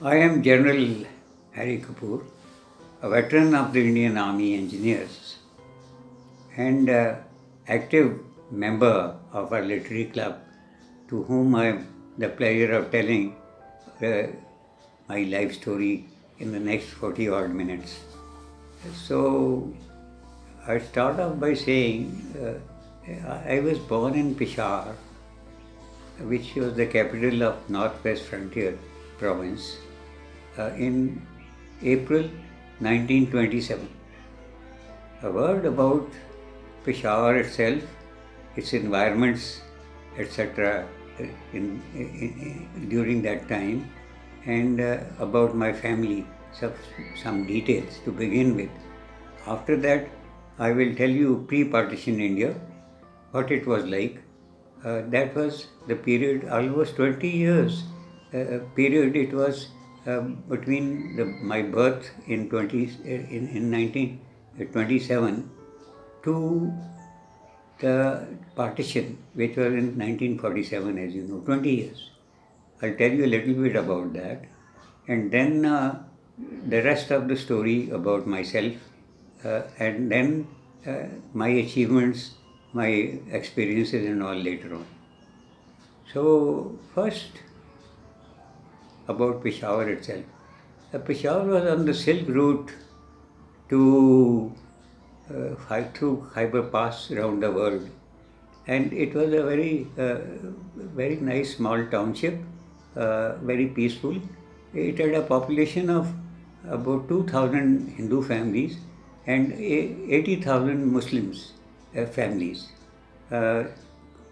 I am General Harry Kapoor, a veteran of the Indian Army Engineers and active member of our literary club, to whom I have the pleasure of telling uh, my life story in the next 40 odd minutes. So, I start off by saying I was born in Peshawar, which was the capital of Northwest Frontier province, in April 1927. A word about Peshawar itself, its environments, etc., during that time, and about my family, some details to begin with. After that, I will tell you pre-partition India, what it was like. That was the period, almost 20 years period it was between my birth in 1927 to the partition, which was in 1947, as you know, 20 years. I'll tell you a little bit about that. And then the rest of the story about myself, and then my achievements, my experiences, and all later on. So, first, about Peshawar itself. Peshawar was on the Silk Route to through Khyber Pass around the world, and it was a very nice small township, very peaceful. It had a population of about 2,000 Hindu families and 80,000 Muslims families. Uh,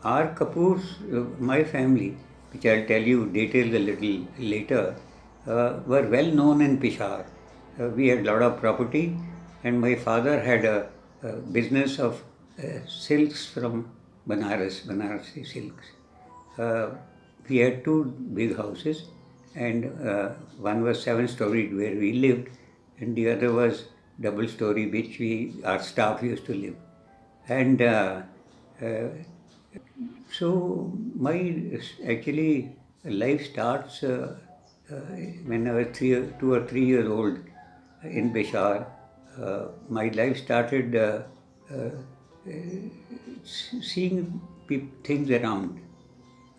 R. Kapoor's, my family, which I'll tell you details a little later, were well known in Peshawar. We had a lot of property, and my father had a business of silks from Banarasi silks. Uh, we had two big houses, and one was 7 storied where we lived, and the other was double story, which our staff used to live. And uh, so my actually life starts when I was 2 or 3 years old in Peshawar. My life started uh, seeing things around.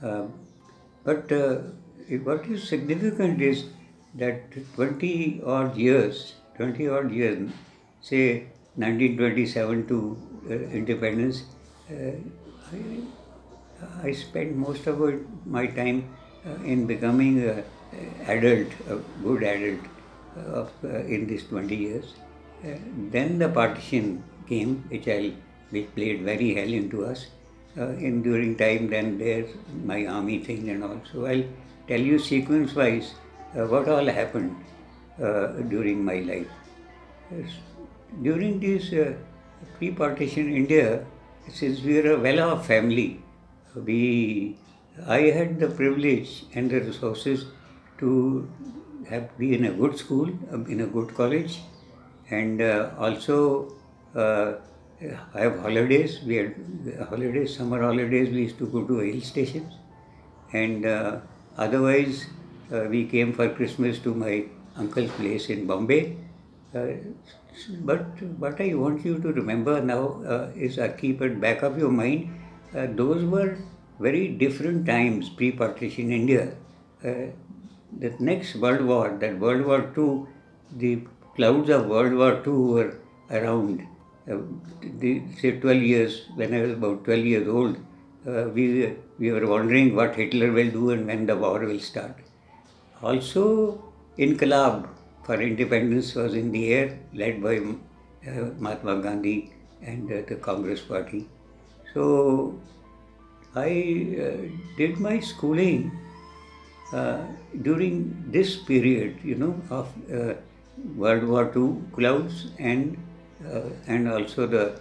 Uh, but what is significant is that 20 odd years, say 1927 to independence, uh, I spent most of my time in becoming a adult, a good adult, in these 20 years. Then the partition came, which played very hell into us. In during time, then there's my army thing and all. So I'll tell you sequence-wise what all happened during my life. Yes. During this pre-partition India, since we were a well-off family, we I had the privilege and the resources to be in a good school, in a good college, and also have holidays. We had holidays, summer holidays. We used to go to hill stations, and otherwise we came for Christmas to my uncle's place in Bombay. Uh, but what I want you to remember now is keep it back of your mind. Those were very different times pre-partition India. Uh, the next World War, that World War II, the clouds of World War II were around. Say 12 years, when I was about 12 years old, we were wondering what Hitler will do and when the war will start. Also, Inqilab for independence was in the air, led by Mahatma Gandhi and the Congress Party. So, I did my schooling during this period, of World War II clouds and also the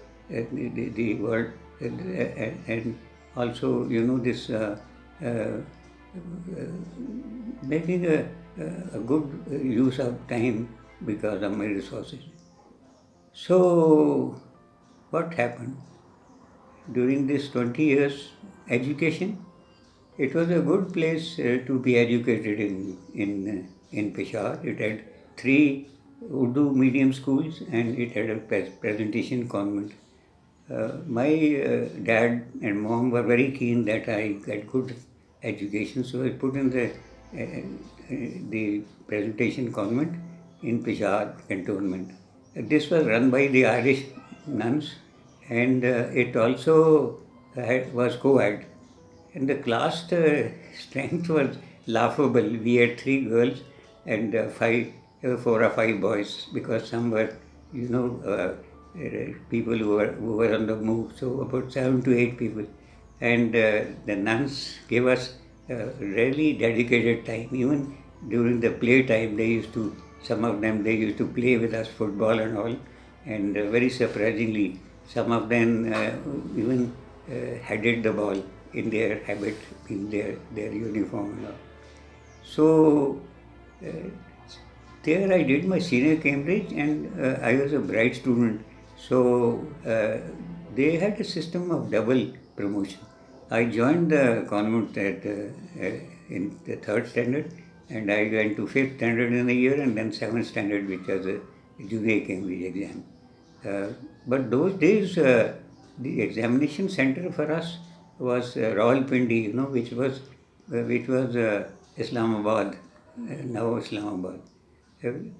world and also this making a good use of time because of my resources. So, what happened during this 20 years education? It was a good place to be educated in in Peshawar. It had 3 Urdu medium schools and it had a presentation convent. My dad and mom were very keen that I get good education, so I put in the presentation convent in Peshawar cantonment. This was run by the Irish nuns, and it also was co-ed. And the class strength was laughable. We had 3 girls and 4 or 5 boys, because some were, people who were on the move. So about 7 to 8 people, and the nuns gave us really dedicated time. Even during the play time, some of them, they used to play with us football and all. And very surprisingly, some of them even headed the ball in their habit, in their uniform and all. So there I did my senior Cambridge, and I was a bright student. So they had a system of double promotion. I joined the convent in the 3rd standard, and I went to 5th standard in a year, and then 7th standard, which was a junior Cambridge exam. But those days, the examination center for us was Rawalpindi, which was Islamabad, now Islamabad. The,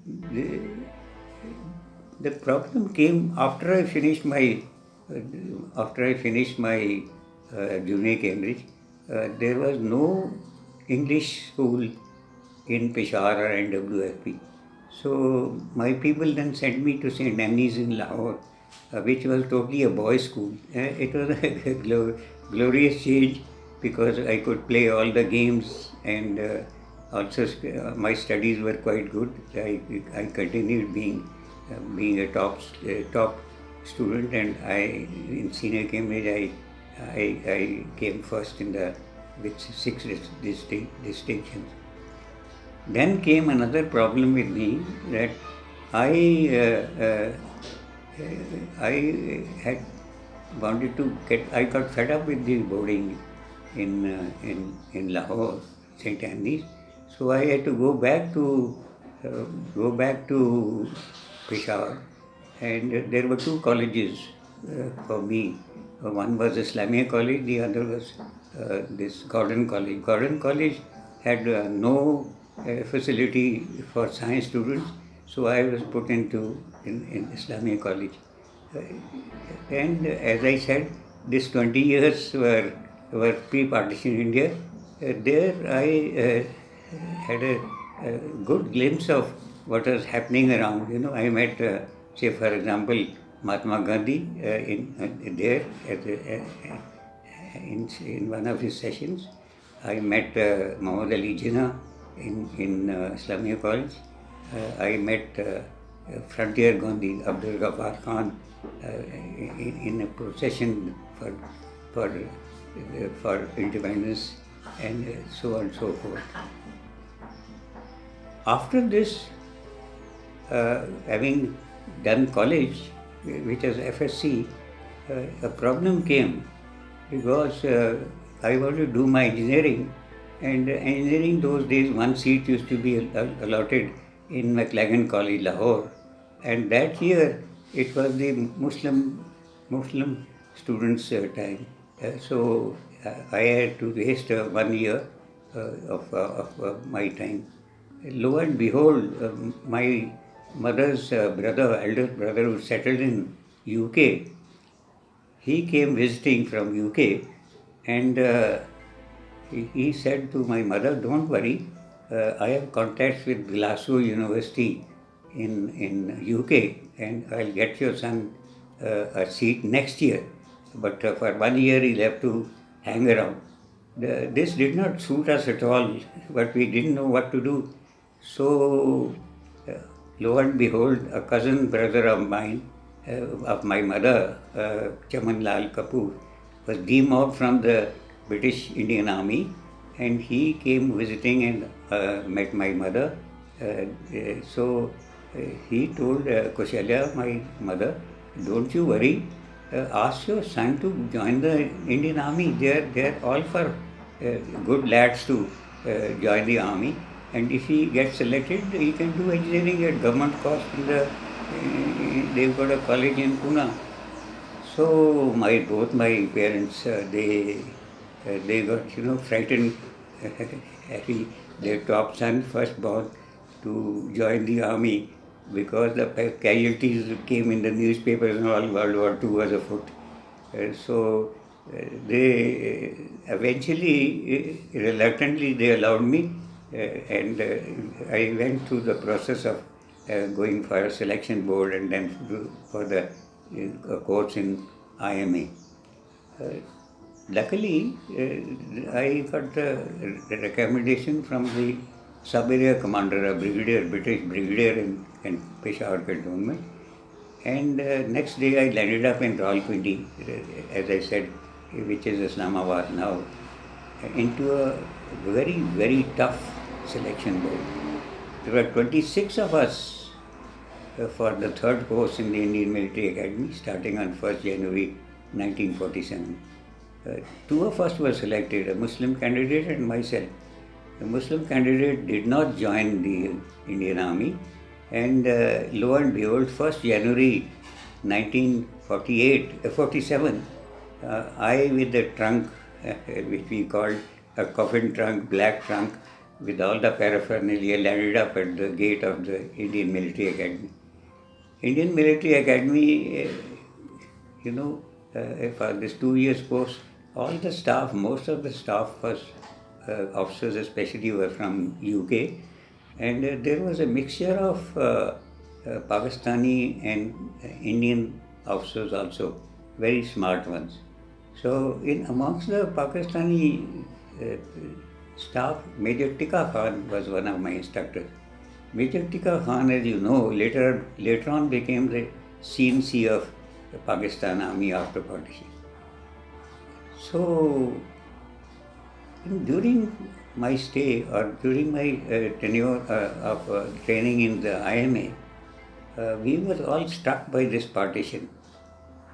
the problem came after I finished my junior Cambridge. There was no English school in Peshawar or NWFP. So my people then sent me to St. Anne's in Lahore, which was totally a boys' school. It was a glorious change, because I could play all the games, and also my studies were quite good. I continued being a top student, and in senior Cambridge I came first with 6 distinctions. Then came another problem with me, that I had wanted to I got fed up with the boarding in Lahore, St. Anne's. So I had to go back to Peshawar, and there were 2 colleges for me. One was Islamia College, the other was this Gordon College. Gordon College had no facility for science students, so I was put in Islamia College. And as I said, these 20 years were pre-partition India. There I had a good glimpse of what was happening around. I met, say for example, Mahatma Gandhi in one of his sessions. I met Muhammad Ali Jinnah in Islamia College. I met Frontier Gandhi, Abdul Ghaffar Khan, in a procession for independence, and so on and so forth. After this, having done college, which was FSC, a problem came, because I wanted to do my engineering, and engineering those days, 1 seat used to be allotted in McLagan College, Lahore, and that year it was the Muslim students' time. So I had to waste 1 year of my time. Lo and behold, my mother's eldest brother, who settled in UK, he came visiting from UK, and he said to my mother, "Don't worry, I have contacts with Glasgow University in UK, and I'll get your son a seat next year. But for 1 year he'll have to hang around." This did not suit us at all, but we didn't know what to do. So, lo and behold, a cousin brother of mine, of my mother, Chaman Lal Kapoor, was demobbed from the British Indian Army, and he came visiting and met my mother. So he told Kushalya, my mother, "Don't you worry, ask your son to join the Indian Army. They're all for good lads to join the army." And if he gets selected, he can do engineering at government cost in the, they've got a college in Pune. So both my parents, they got, frightened. Harry, their top son, firstborn, to join the army because the casualties came in the newspapers and all. World War II was afoot. They eventually, reluctantly, they allowed me, and I went through the process of going for a selection board and then for the course in IMA. Uh, Luckily, I got the recommendation from the sub-area commander, a brigadier, British brigadier in Peshawar cantonment. And next day I landed up in Rawalpindi, as I said, which is Islamabad now, into a very, very tough selection board. There were 26 of us for the third course in the Indian Military Academy, starting on 1st January 1947. Two of us were selected, a Muslim candidate and myself. The Muslim candidate did not join the Indian Army, and lo and behold, 1st January 1947, I with the trunk, which we called a coffin trunk, black trunk, with all the paraphernalia, landed up at the gate of the Indian Military Academy. Indian Military Academy, for this 2 years course, all the staff, most of the staff was officers especially were from UK, and there was a mixture of Pakistani and Indian officers also, very smart ones. So in amongst the Pakistani staff, Major Tika Khan was one of my instructors. Major Tika Khan, as you know, later on became the CNC of the Pakistan Army after partition. So during my stay or during my tenure of training in the IMA, we were all struck by this partition.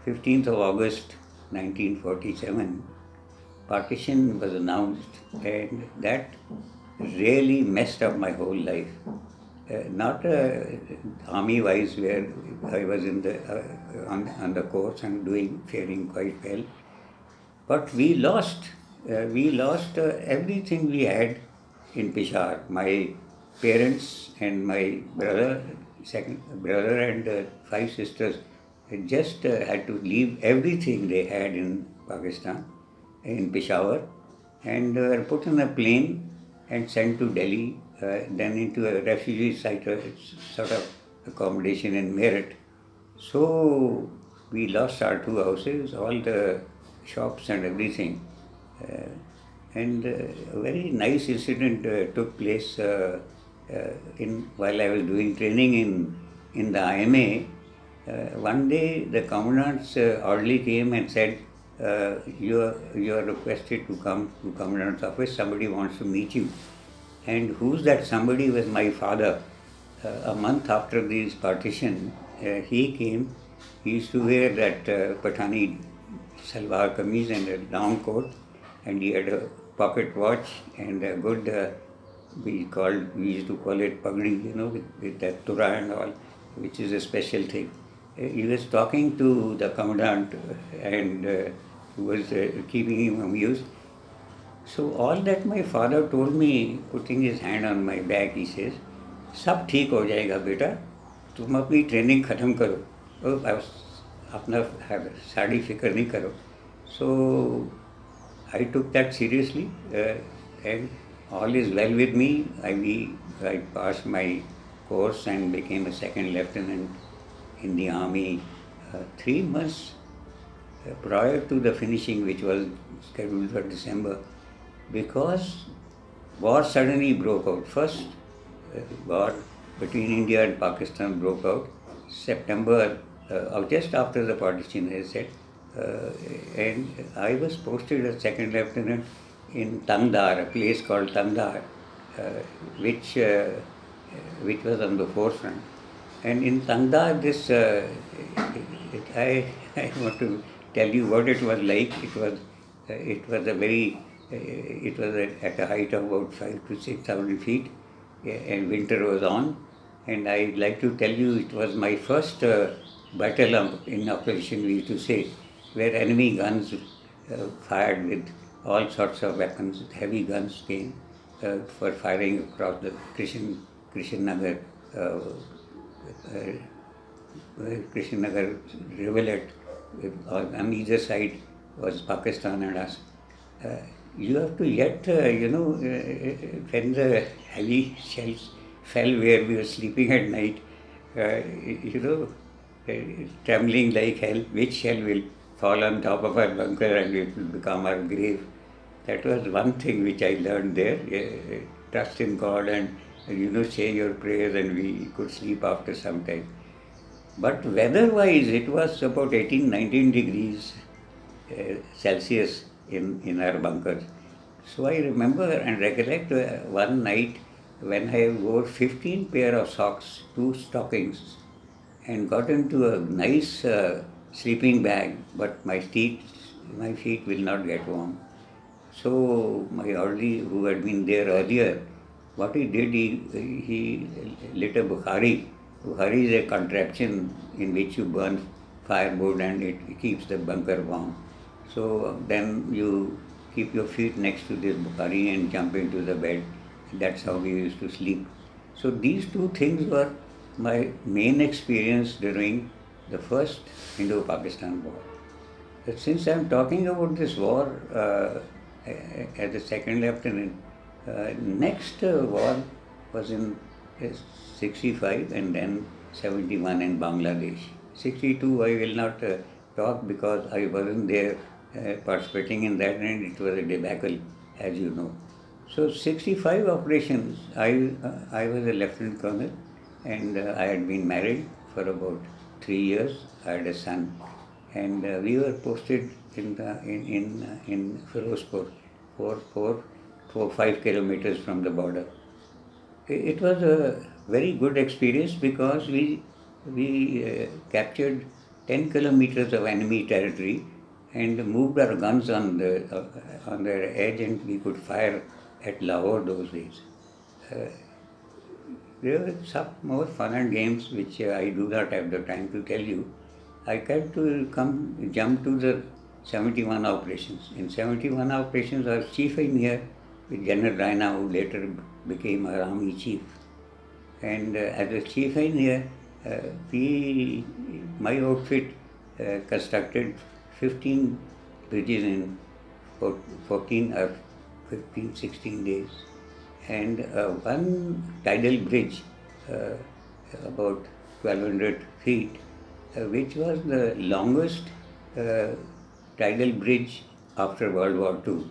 15th of August 1947, partition was announced, and that really messed up my whole life. Not army-wise, where I was in the on the course and faring quite well, but we lost. We lost everything we had in Peshawar. My parents and my second brother and 5 sisters just had to leave everything they had in Pakistan, in Peshawar, and were put on a plane and sent to Delhi, then into a refugee site, sort of accommodation in Meerut. So we lost our 2 houses, all the shops and everything. And a very nice incident took place while I was doing training in the IMA. One day the commandant's orderly came and said, you are requested to come to commandant's office, somebody wants to meet you. And who's that somebody? Was my father. A month after this partition, he came. He used to wear that Pathani salwar kameez and a long coat, and he had a pocket watch and a good, we used to call it pagdi, with that tura and all, which is a special thing. He was talking to the commandant and was keeping him amused. So all that my father told me, putting his hand on my back, he says, सब ठीक हो जाएगा बेटा, तुम अपनी training ख़त्म करो, अपना साड़ी फिक्र नहीं करो. So I took that seriously, and all is well with me. I passed my course and became a second lieutenant in the army 3 months prior to the finishing, which was scheduled for December, because war suddenly broke out. First war between India and Pakistan broke out September, just after the partition, as I said, and I was posted as second lieutenant in Tangdar, a place called Tangdar, which was on the forefront. And in Tangdar, I want to tell you what it was like. It was at a height of about 5,000 to 6,000 feet. and winter was on. And I'd like to tell you, it was my first battle in operation, we used to say, where enemy guns fired with all sorts of weapons. Heavy guns came for firing across the Krishnanagar uh, Krishnanagar rivulet. On either side was Pakistan and us. Uh, you have to yet, when the heavy shells fell where we were sleeping at night, you know, trembling like hell, which shell will fall on top of our bunker and it will become our grave. That was one thing which I learned there. Trust in God and, say your prayers, and we could sleep after some time. But weather-wise, it was about 18, 19 degrees Celsius in our bunkers. So I remember and recollect one night when I wore 15 pair of socks, two stockings, and got into a nice sleeping bag, but my feet will not get warm. So my orderly, who had been there earlier, what he did, he lit a Bukhari. Bukhari is a contraption in which you burn firewood and it keeps the bunker warm. So then you keep your feet next to this Bukhari and jump into the bed. That's how we used to sleep. So these two things were my main experience during the first Indo-Pakistan war. But since I'm talking about this war as a second lieutenant, next war was in 65 and then 71 in Bangladesh. 62 I will not talk because I wasn't there participating in that, and it was a debacle, as you know. So 65 operations, I was a lieutenant colonel, and I had been married for about 3 years. I had a son, and we were posted in Firozpur, 5 kilometers from the border. It was a very good experience because we captured 10 kilometers of enemy territory and moved our guns on their edge, and we could fire at Lahore those days. There were some more fun and games which I do not have the time to tell you. I had to jump to the 71 operations. In 71 operations, I was chief engineer with General Raina, who later became our army chief. And as a chief engineer, my outfit constructed 15 bridges in 14 or 15, 16 days. And one tidal bridge, about 1200 feet, which was the longest tidal bridge after World War II.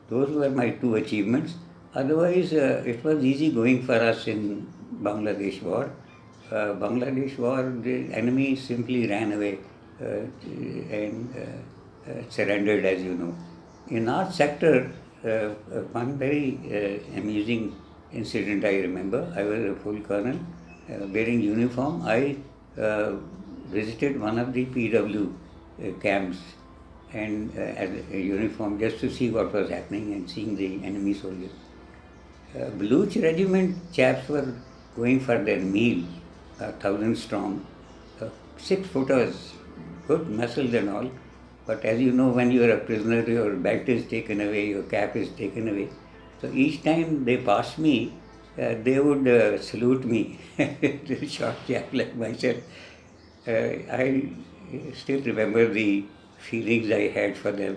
Those were my two achievements. Otherwise, it was easy going for us in Bangladesh war. Bangladesh war, the enemy simply ran away and surrendered, as you know. In our sector, one very amusing incident I remember. I was a full colonel wearing uniform. I visited one of the PW camps and as a uniform just to see what was happening and seeing the enemy soldiers. Baluch regiment chaps were going for their meal, 1,000 strong, 6-footers, good muscles and all. But as you know, when you are a prisoner, your belt is taken away, your cap is taken away. So each time they passed me, they would salute me, the short chap like myself. I still remember the feelings I had for them.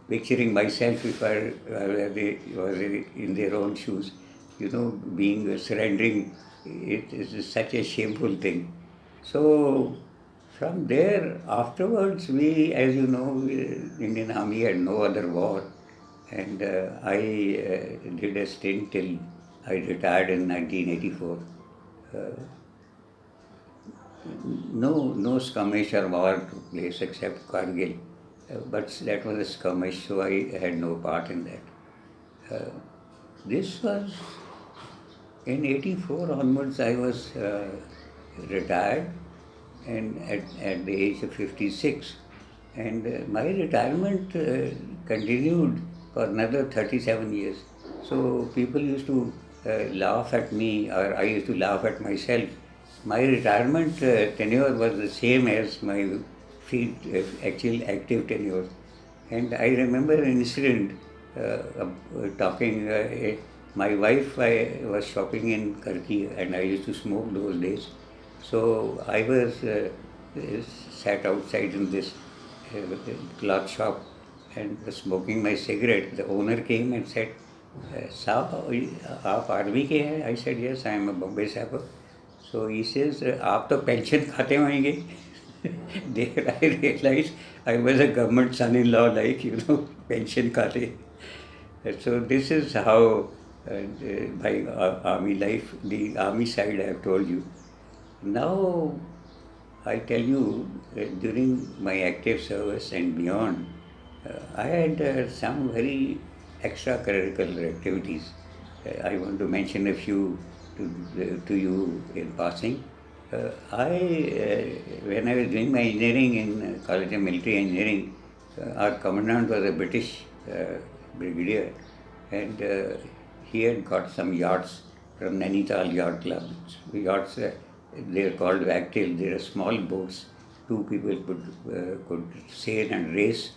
Picturing myself if I was in their own shoes, being surrendering, it is such a shameful thing. So from there, afterwards, we, as you know, Indian Army had no other war, and I did a stint till I retired in 1984. No skirmish or war took place except Kargil, but that was a skirmish, so I had no part in that. This was in 84 onwards. I was retired, and at the age of 56, and my retirement continued for another 37 years. So people used to laugh at me, or I used to laugh at myself. My retirement tenure was the same as my actual active tenure. And I remember an incident talking. My wife, I was shopping in Karki, and I used to smoke those days. So I was sat outside in this cloth shop and was smoking my cigarette. The owner came and said, साहब आप army के हैं? I said, yes, I am a Bombay sapper. So he says, आप तो pension खाते होंगे. There I realized I was a government son-in-law, like, pension khate. So this is how my army life, the army side I have told you. Now I tell you, during my active service and beyond, I had some very extracurricular activities. I want to mention a few to you in passing. When I was doing my engineering in College of Military Engineering, our commandant was a British brigadier, and he had got some yachts from Nainital Yacht Club. Yachts, they are called wagtail. They are small boats. Two people could sail and race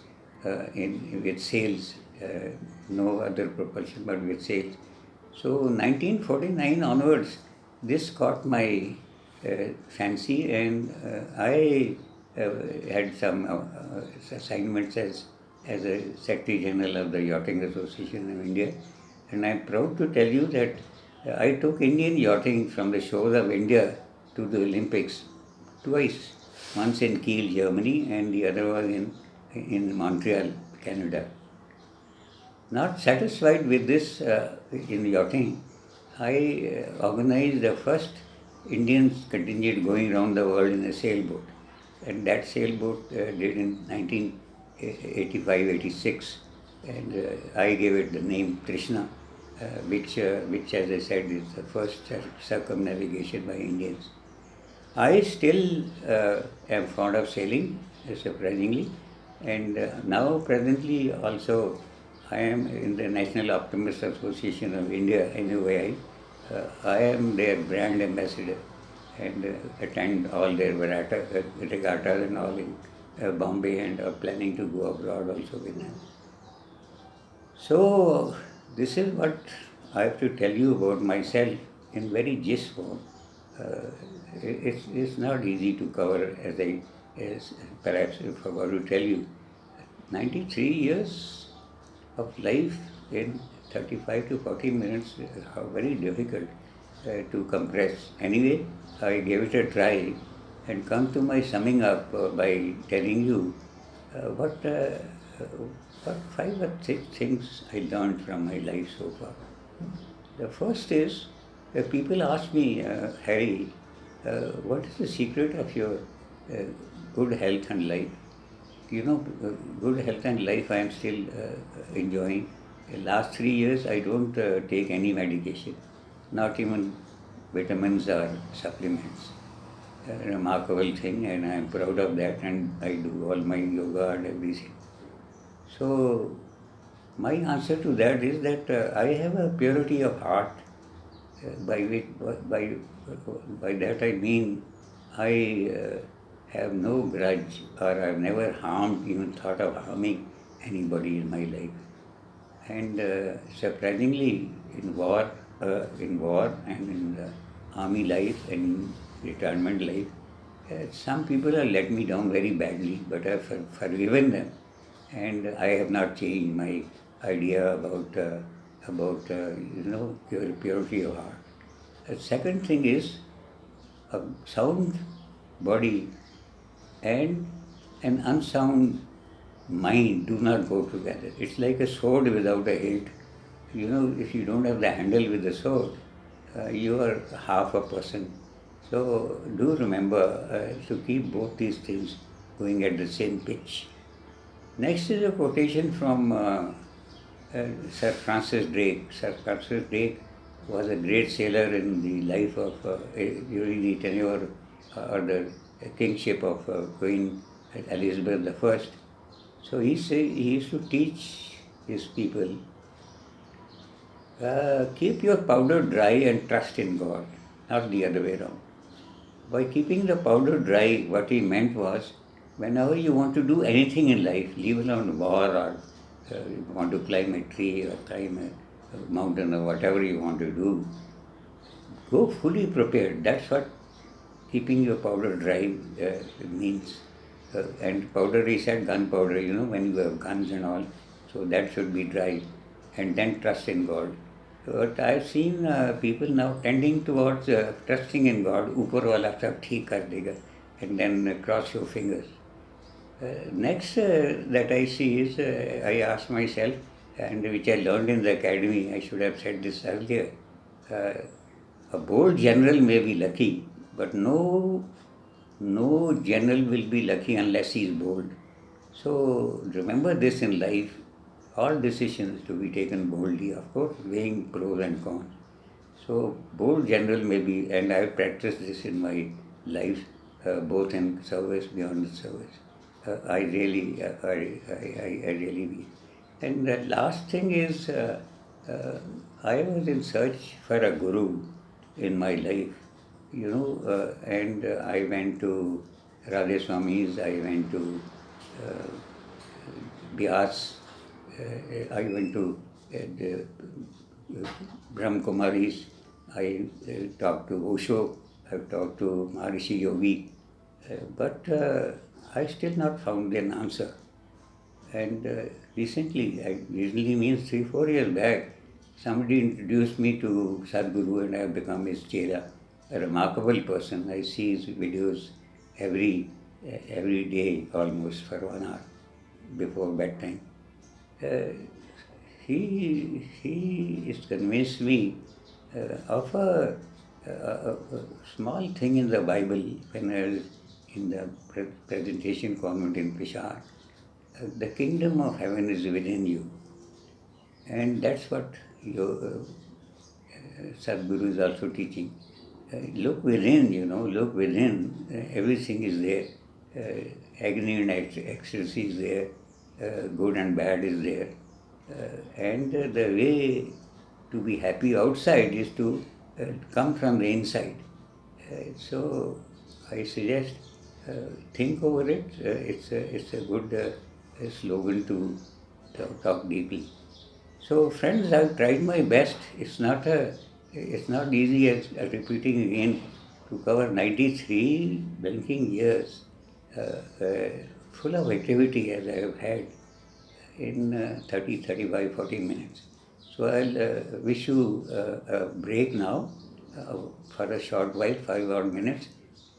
with sails, no other propulsion but with sails. So 1949 onwards, this caught my fancy, and I had some assignments as a Secretary General of the Yachting Association of India. And I'm proud to tell you that I took Indian yachting from the shores of India to the Olympics twice. Once in Kiel, Germany, and the other was in Montreal, Canada. Not satisfied with this in yachting, I organized the first Indian contingent going around the world in a sailboat. And that sailboat did in 1985-86. And I gave it the name Trishna, which, as I said, is the first circumnavigation by Indians. I still am fond of sailing, surprisingly, and now presently also I am in the National Optimist Association of India, NOAI. I am their brand ambassador and attend all their regattas and all in Bombay, and are planning to go abroad also with them. So this is what I have to tell you about myself in very gist form. It's not easy to cover, as perhaps I forgot to tell you. 93 years of life in 35 to 40 minutes are very difficult to compress. Anyway, I gave it a try and come to my summing up by telling you what 5 or 6 things I learned from my life so far. The first is, people ask me, Harry, what is the secret of your good health and life? Good health and life I am still enjoying. The last 3 years I don't take any medication, not even vitamins or supplements. A remarkable thing, and I am proud of that, and I do all my yoga and everything. So my answer to that is that I have a purity of heart. By that I mean I have no grudge, or I've never harmed, even thought of harming anybody in my life. And surprisingly, in war and in the army life and retirement life, some people have let me down very badly, but I've forgiven them, and I have not changed my idea about purity of heart. The second thing is, a sound body and an unsound mind do not go together. It's like a sword without a hilt. If you don't have the handle with the sword, you are half a person. So do remember to keep both these things going at the same pitch. Next is a quotation from Sir Francis Drake. Sir Francis Drake was a great sailor in the life of, during the tenure or the kingship of Queen Elizabeth I. So he used to teach his people, Keep your powder dry and trust in God, not the other way around. By keeping the powder dry, what he meant was, whenever you want to do anything in life, leave alone war or you want to climb a tree or climb a mountain or whatever you want to do, go fully prepared. That's what keeping your powder dry means. And powder, he said gunpowder, when you have guns and all, so that should be dry. And then trust in God. But I've seen people now tending towards trusting in God, ऊपर वाला सब ठीक कर देगा, and then cross your fingers. Next that I see is, I ask myself, and which I learned in the academy, I should have said this earlier. Uh, a bold general may be lucky, but no general will be lucky unless he is bold. So remember this in life, all decisions to be taken boldly, of course, weighing pros and cons. So bold general may be, and I have practiced this in my life, both in service, beyond the service. I really, I really mean. And the last thing is, I was in search for a guru in my life, and I went to Radha Swami's, I went to uh, Vyas, I went to the Brahm Kumaris, I talked to Osho, I've talked to Maharishi Yogi, but I still not found an answer. And recently means 3-4 years back, somebody introduced me to Sadhguru and I have become his chela. A remarkable person. I see his videos every day almost for 1 hour before bedtime. Uh, he has convinced me of a small thing in the Bible when I was in the presentation convent in Peshawar. The kingdom of heaven is within you. And that's what your Sadhguru is also teaching. Look within, look within. Everything is there. Agony and ecstasy is there. Good and bad is there. And the way to be happy outside is to come from the inside. So I suggest think over it. It's a good slogan to talk deeply. So friends, I've tried my best. It's not easy as repeating again to cover 93 banking years, uh, uh, full of activity as I have had in 30, 35, 40 minutes. So I'll wish you a break now for a short while, 5 odd minutes,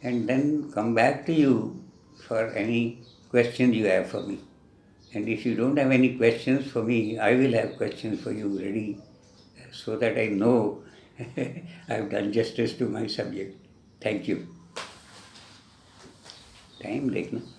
and then come back to you for any questions you have for me. And if you don't have any questions for me, I will have questions for you ready so that I know I've done justice to my subject. Thank you. Time देखना